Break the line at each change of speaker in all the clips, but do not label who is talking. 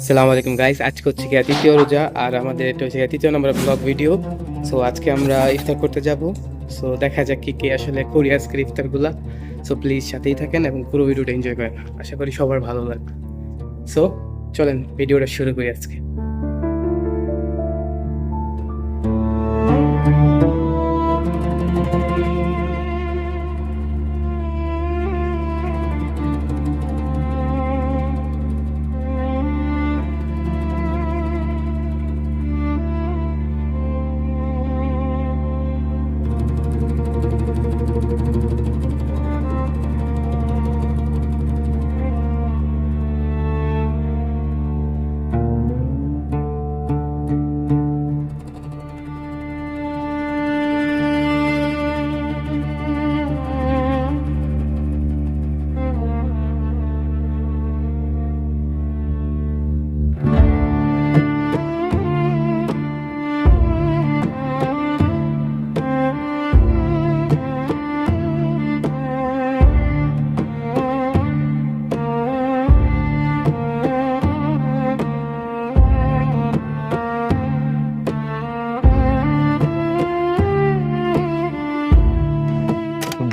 আসসালামু আলাইকুম গাইস, আজকে হচ্ছে গিয়ে তৃতীয় রোজা আর আমাদের এটা হচ্ছে গিয়ে তৃতীয় নম্বর ব্লগ ভিডিও। সো আজকে আমরা ইফতার করতে যাব। সো দেখা যাক কি কি আসলে করি আজকের ইফতারগুলা। সো প্লিজ সাথেই থাকেন এবং পুরো ভিডিওটা এনজয় করেন, আশা করি সবার ভালো লাগবে। সো চলেন ভিডিওটা শুরু করি আজকে।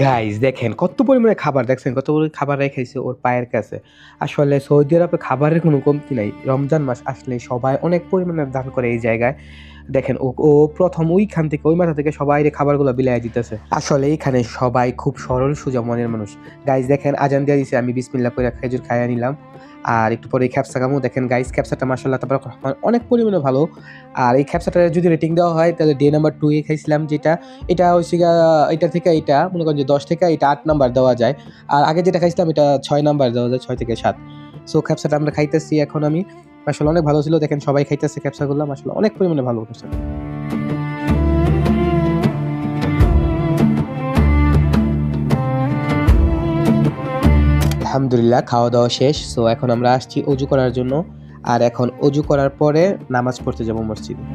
গাইস দেখেন কত পরিমাণে খাবার, দেখছেন কত পরিমাণে খাবার রেখেছে ওর পায়ের কাছে। আসলে সৌদি আরবে খাবারের কোনো কমতি নাই। রমজান মাস আসলে সবাই অনেক পরিমাণে দান করে এই জায়গায়। দেখেন ও ও প্রথম ওইখান থেকে ওই মাথা থেকে সবাই খাবারগুলো বিলায় দিতেছে। আসলে এইখানে সবাই খুব সরল সোজা মনের মানুষ। গাইস দেখেন আজান দিয়ে দিছে, আমি বিসমিল্লাহ করে খেজুর খাইয়া নিলাম। আর একটু পরে খ্যাপসা খামু। দেখেন গাইস খ্যাপসাটা মাশাআল্লাহ তাবারাক রহমান অনেক পরিমাণে ভালো। আর এই খ্যাপসাটা যদি রেটিং দেওয়া হয় তাহলে ডে নাম্বার 2 এ খাইছিলাম যেটা, এটা হচ্ছে গিয়া এটা থেকে এটা মনে করেন যে 10 থেকে এটা 8 নাম্বার দেওয়া যায়। আর আগে যেটা খাইছিলাম এটা 6 নাম্বার দেওয়া যায়, 6 থেকে 7। সো খ্যাপসাটা আমরা খাইতেছি এখন আমি। মাশাআল্লাহ অনেক ভালো ছিল। দেখেন সবাই খাইতেছে খ্যাপসাগুলো, মাশাআল্লাহ অনেক পরিমাণে ভালো খ্যাপসা। আলহামদুলিল্লাহ খাওয়া দাওয়া শেষ। সো এখন আমরা আসছি অজু করার জন্য। আর এখন অজু করার পরে নামাজ পড়তে যাব মসজিদে।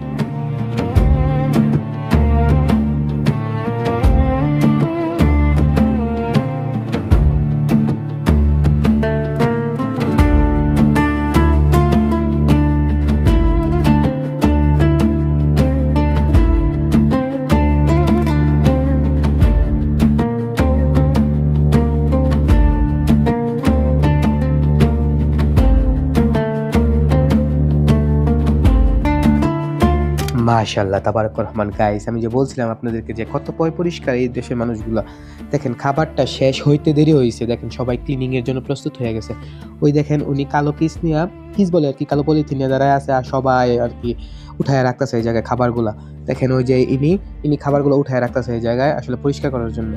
মাশাআল্লাহ তাবারাক রহমান। গাইস আমি যে বলছিলাম আপনাদেরকে যে কত পরিষ্কার এই দেশের মানুষগুলা। দেখেন খাবারটা শেষ হইতে দেরি হয়েছে, দেখেন সবাই ক্লিনিং এর জন্য প্রস্তুত হয়ে গেছে। ওই দেখেন উনি কালো কিস বলে আর কি, কালো পলিথিন নিয়ে দাঁড়ায় আছে আর সবাই আর কি উঠায় রাখতেছে এই জায়গায় খাবারগুলা। দেখেন ওই যে ইনি খাবারগুলো উঠায় রাখতেছে এই জায়গায় আসলে পরিষ্কার করার জন্য।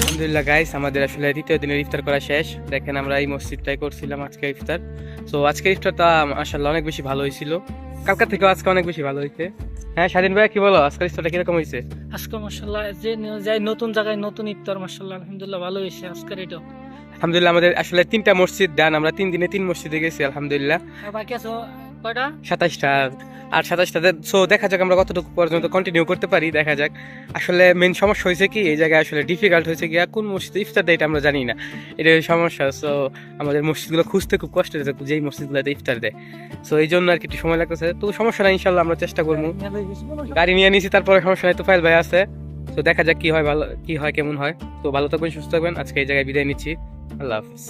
আলহামদুলিল্লাহ গাইস, আমাদের আসলে দ্বিতীয় দিনের ইফতার করা শেষ। দেখেন আমরা এই মসজিদটাই করছিলাম আজকে ইফতার। সো আজকের ইফতারটা মাশাআল্লাহ অনেক বেশি ভালো হয়েছিল, কালকার থেকেও আজকে অনেক বেশি ভালো হয়েছে। হ্যাঁ স্বাধীন ভাই কি বলো, আজকের ইফতারটা কিরকম হয়েছে?
আজকে মাশাআল্লাহ যে যাই নতুন জায়গায় নতুন ইফতার, মাশাআল্লাহ আলহামদুলিল্লাহ ভালো হয়েছে আজকের এটা।
আলহামদুলিল্লাহ আমাদের আসলে 3টা মসজিদ দেন, আমরা 3 দিনে 3 মসজিদে গেছি আলহামদুলিল্লাহ।
আর বাকি আছে কয়টা?
27টা। আর 27টাতে সো দেখা যাক আমরা কতটুকু পর্যন্ত কন্টিনিউ করতে পারি, দেখা যাক। আসলে মেন সমস্যা হয়েছে কি এই জায়গায় আসলে ডিফিকাল্ট হয়েছে গিয়া কোন মসজিদে ইফতার দেয় এটা আমরা জানি না, এটা সমস্যা। সো আমাদের মসজিদগুলো খুঁজতে খুব কষ্ট হয়েছে যেই মসজিদগুলোতে ইফতার দেয়। সো এই জন্য আর কি একটু সময় লাগতেছে, তো সমস্যা নাই, ইনশাল্লাহ আমরা চেষ্টা করবো। গাড়ি নিয়ে নিয়েছি, তারপরে সমস্যা নাই, তো ফাইল ভাই আছে। তো দেখা যাক কি হয়, ভালো কি হয় কেমন হয়। তো ভালো থাকবেন, সুস্থ থাকবেন, আজকে এই জায়গায় বিদায় নিচ্ছি। আল্লাহ হাফিজ।